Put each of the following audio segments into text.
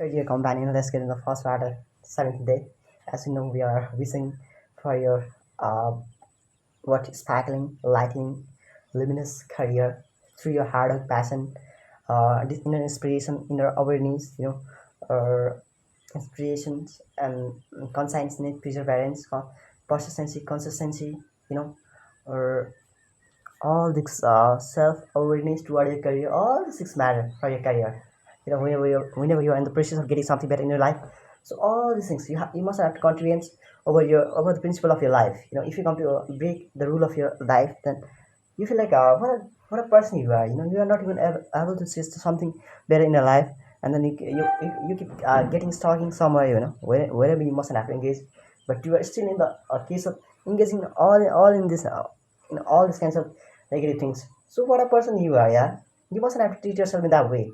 Hey dear companion, let's get in the first matter, seventh day. As you know, we are wishing for your sparkling, lighting, luminous career through your hard work, passion, this inner inspiration, inner awareness, or inspirations and conscience, perseverance, consistency, or all this self-awareness toward your career, all these things matter for your career. Whenever you're in the process of getting something better in your life, so all these things you must have to contribute over the principle of your life. If you come to break the rule of your life, then you feel like what a person you are. You are not even able to see something better in your life, and then you keep getting stuck in somewhere. Wherever you mustn't have to engage, but you are still in the case of engaging all in this in all these kinds of negative things. So what a person you are, yeah. You mustn't have to treat yourself in that way,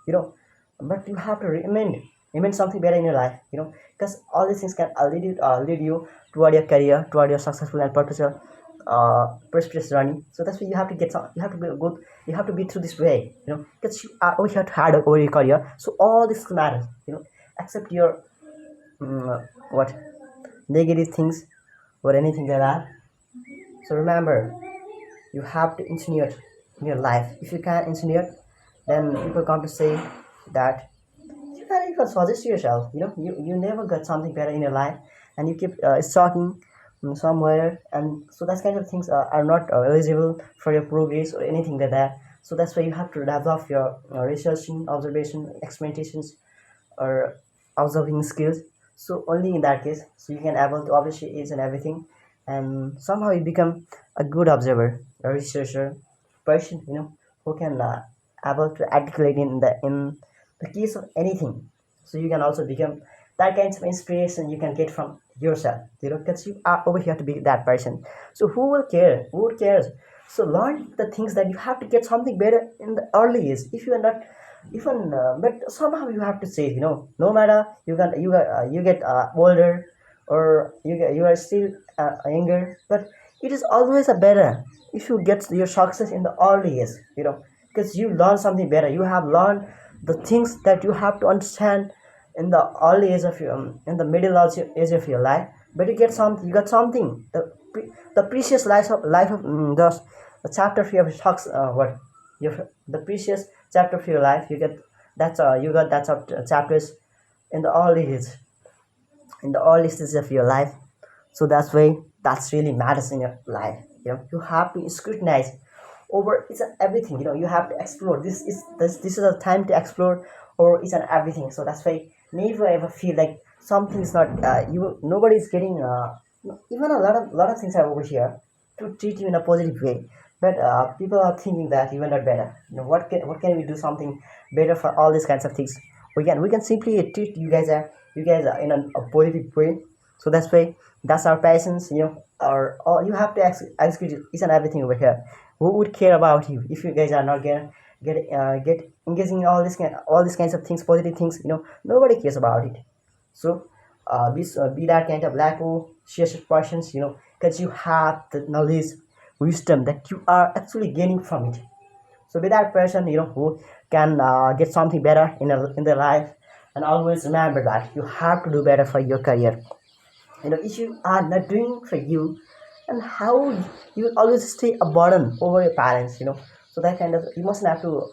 you know. But you have to remain something better in your life, because all these things can lead you toward your career, toward your successful and purposeful prosperous journey. So that's why you have to get some. You have to be good. You have to be through this way, because you are over here to hard work over your career. So all this matters, except your what negative things or anything like that. So remember, you have to engineer in your life. If you can't engineer, then people come to say that you can't even suggest to yourself. You never got something better in your life, and you keep stalking somewhere, and so that kind of things are not eligible for your progress or anything like that. So that's why you have to develop your researching, observation, experimentations, or observing skills. So only in that case, so you can able to appreciate each and everything, and somehow you become a good observer, a researcher, person, who can able to articulate in the case of anything. So you can also become that kind of inspiration you can get from yourself, because you are over here to be that person. So who will care? Who cares? So learn the things that you have to get something better in the early age. If you are not even but somehow you have to say, no matter you get older, or you are still younger, but it is always a better if you get your success in the early years, because you learn something better. You have learned the things that you have to understand in the early age of your in the age of your life. But you got something, the precious life of the chapter of your success, what your the precious chapter of your life. You got that chapters in the early stages of your life. So that's why that's really matters in your life. You have to scrutinize over each and everything. You have to explore. This is a time to explore over each and everything. So that's why never ever feel like something is not you nobody is getting even a lot of things are over here to treat you in a positive way. But people are thinking that you are not better. What can we do something better for all these kinds of things? We can simply treat you guys are in a positive way. So that's why that's our passions. Or all you have to execute each and everything over here. Who would care about you if you guys are not get engaging in all these kinds of things, positive things? Nobody cares about it. So be that kind of black hole share persons, because you have the knowledge, wisdom that you are actually gaining from it. So be that person, who can get something better in their life. And always remember that you have to do better for your career. If you are not doing for you, and how you will always stay a burden over your parents. So that kind of, you mustn't have to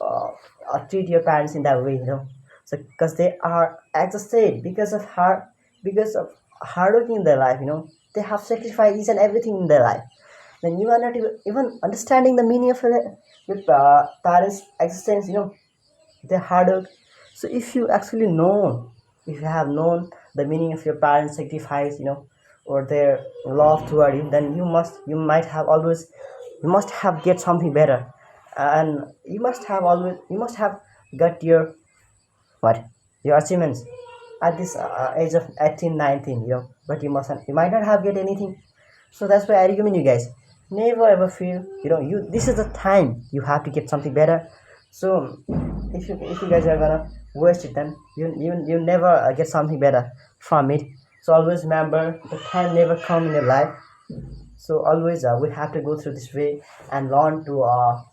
treat your parents in that way. So because they are exhausted because of hard working in their life. They have sacrificed each and everything in their life. Then you are not even understanding the meaning of your parents existence. Their hard work. So if you have known the meaning of your parents' sacrifice, or their love toward you, then you must have get something better, and you must have got your what your achievements at this age of 18, 19. But you might not have get anything. So that's why I recommend you guys, never ever feel, you this is the time you have to get something better. So if you guys are gonna waste it, then you never get something better from it. So always remember, the time never come in your life. So always we have to go through this way and learn to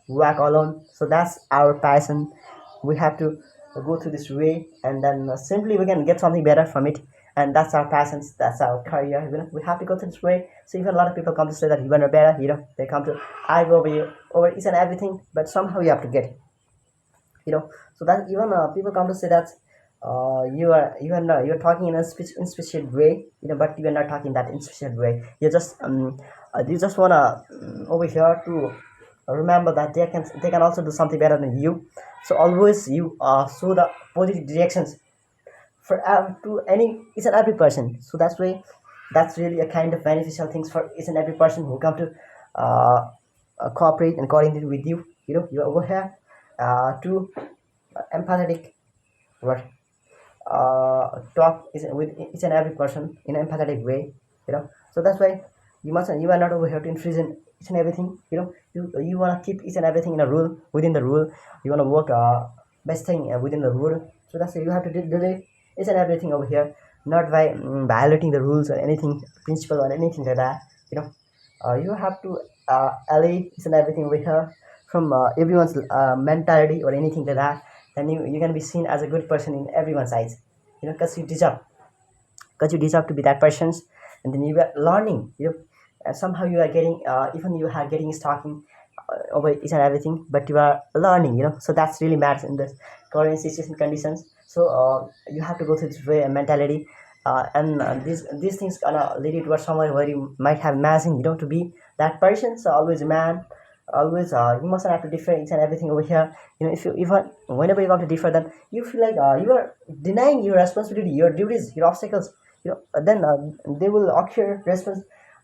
work alone. So that's our passion. We have to go through this way, and then simply we can get something better from it. And that's our passions, that's our career, we have to go through this way. So even a lot of people come to say that you are better, they come to argue over you over each and everything, but somehow you have to get, so that even people come to say that you're talking in a insufficient way, but you are not talking that insufficient way. You just wanna over here to remember that they can also do something better than you. So always you show the positive directions for to any each and every person. So that's why that's really a kind of beneficial things for each and every person who come to uh, cooperate and coordinate with you. You're over here to empathetic what talk is with each and every person in an empathetic way. So that's why you are not over here to infringe in each and everything. You want to keep each and everything in a rule, within the rule. You want to work best thing within the rule. So that's why you have to delay each and everything over here, not by violating the rules or anything principle or anything like that. You have to allay each and everything over here from everyone's mentality or anything like that. Then you can be seen as a good person in everyone's eyes, because you deserve to be that person's. And then you are learning, and somehow you are getting even you are getting stalking over each and everything, but you are learning, so that's really matters in the current situation conditions. So you have to go through this way mentality, and these things gonna lead you towards somewhere where you might have imagined, to be that person. So always a man, always you mustn't have to differ each and everything over here. If you even whenever you want to differ, then you feel like you are denying your responsibility, your duties, your obstacles. Then they will occur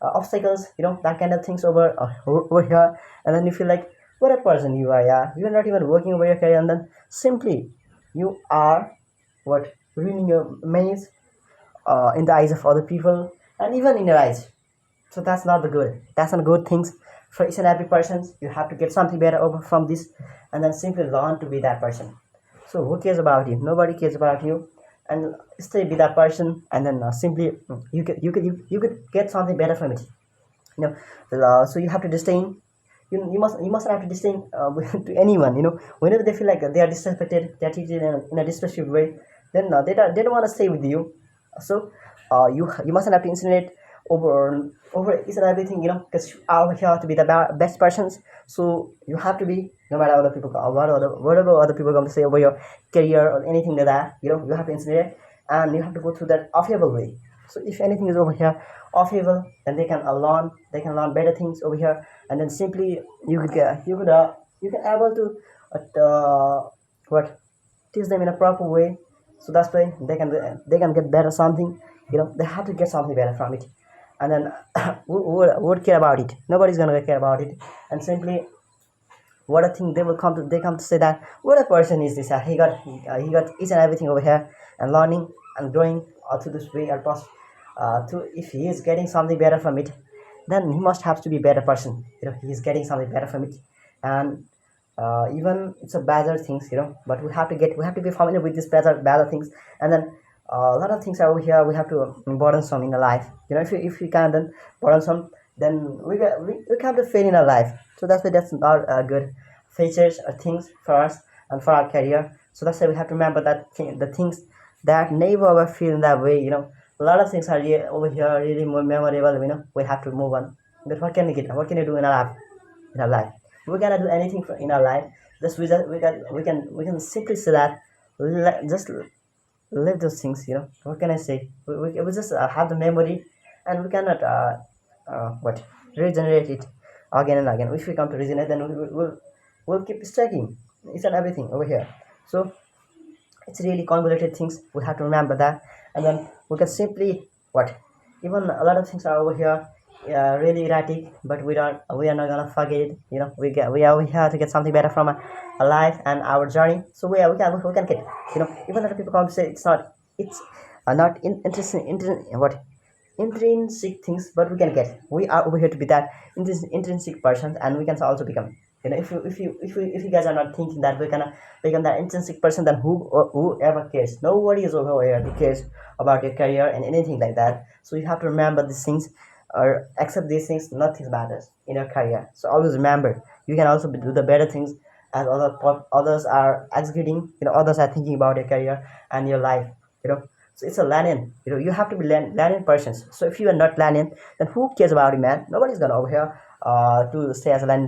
obstacles, that kind of things over here. And then you feel like what a person you are. Yeah, you're not even working over your career, and then simply you are what ruining your maze in the eyes of other people, and even in your eyes. So that's not good things for each and every person. You have to get something better over from this, and then simply learn to be that person. So who cares about you? Nobody cares about you. And stay be that person, and then simply you could get something better from it. So you have to disdain. You must have to disdain to anyone. Whenever they feel like they are disrespected, they are treated in a disrespectful way, then they don't want to stay with you. So you mustn't have to insinuate over each and everything, because you are here to be the best persons. So you have to be, no matter other people whatever other people come to say over your career or anything like that. You have to insinuate, and you have to go through that affable way. So if anything is over here affable, then they can learn better things over here. And then simply you can able to what teach them in a proper way. So that's why they can get better something. They have to get something better from it. And then who would care about it? Nobody's gonna care about it. And simply what a thing they come to say that what a person is this. He got each and everything over here, and learning and growing through this way, or to if he is getting something better from it, then he must have to be a better person. He is getting something better from it. And even it's a better things, but we have to be familiar with these better things. And then a lot of things are over here we have to burden some in our life. If we can then burden some, then we come to fail in our life. So that's why that's not good features or things for us and for our career. So that's why we have to remember that the things that never ever feel in that way. A lot of things are over here really more memorable. We have to move on. But what can you do in our life? We cannot do anything in our life. Just we can simply say that just live those things. What can I say? We just have the memory, and we cannot what regenerate it again and again. If we come to regenerate, then we'll keep stacking each and everything over here. So it's really convoluted things. We have to remember that. And then we can simply what even a lot of things are over here really erratic, but we are not gonna forget it. We are over here to get something better from our life and our journey. So we can get, even other people come to say it's not what intrinsic things, but we are over here to be that intrinsic person, and we can also become, if you guys are not thinking that we can become that intrinsic person, then whoever cares? Nobody is over here who cares about your career and anything like that. So you have to remember these things, or accept these things. Nothing matters in your career. So always remember, you can also do the better things as others are executing, others are thinking about your career and your life, so it's a learning, you have to be learning persons. So if you are not learning, then who cares about you, man? Nobody's gonna over here to stay as a learning